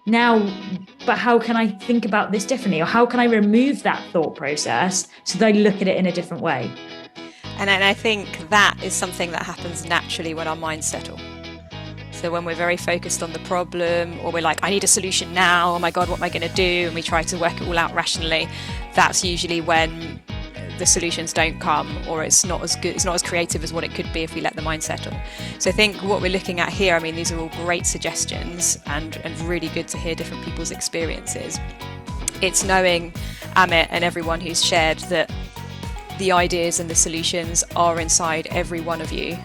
now, but how can I think about this differently? Or how can I remove that thought process so that I look at it in a different way? And I think that is something that happens naturally when our minds settle. So when we're very focused on the problem, or we're like, I need a solution now, oh my God, what am I going to do? And we try to work it all out rationally, that's usually when the solutions don't come, or it's not as good, it's not as creative as what it could be if we let the mind settle. So I think what we're looking at here, I mean, these are all great suggestions and really good to hear different people's experiences. It's knowing, Amit, and everyone who's shared, that the ideas and the solutions are inside every one of you,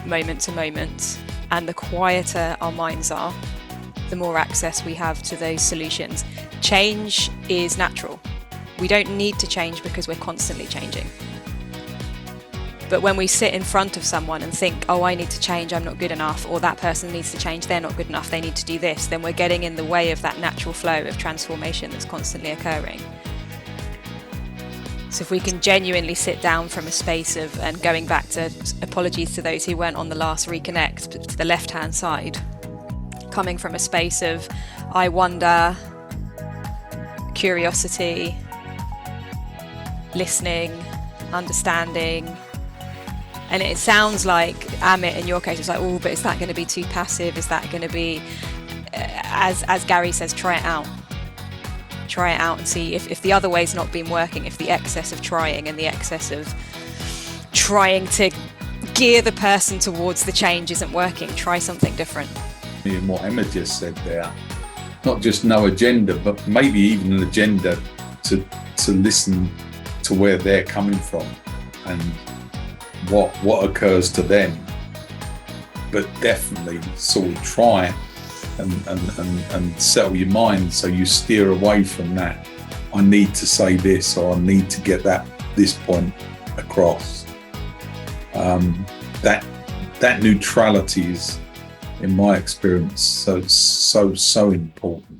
moment to moment. And the quieter our minds are, the more access we have to those solutions. Change is natural. We don't need to change because we're constantly changing. But when we sit in front of someone and think, oh, I need to change, I'm not good enough, or that person needs to change, they're not good enough, they need to do this, then we're getting in the way of that natural flow of transformation that's constantly occurring. So if we can genuinely sit down from a space of, and going back to, apologies to those who weren't on the last Reconnect, but to the left-hand side, coming from a space of, I wonder, curiosity, listening, understanding. And it sounds like, Amit, in your case, it's like, oh, but is that going to be too passive? Is that going to be, as Gary says, try it out. Try it out and see if the other way's not been working, if the excess of trying and the excess of trying to gear the person towards the change isn't working. Try something different. And what Emma just said there, not just no agenda, but maybe even an agenda to listen to where they're coming from and what occurs to them, but definitely sort of try and settle your mind so you steer away from that. I need to say this, or I need to get this point across. That neutrality is, in my experience, so important.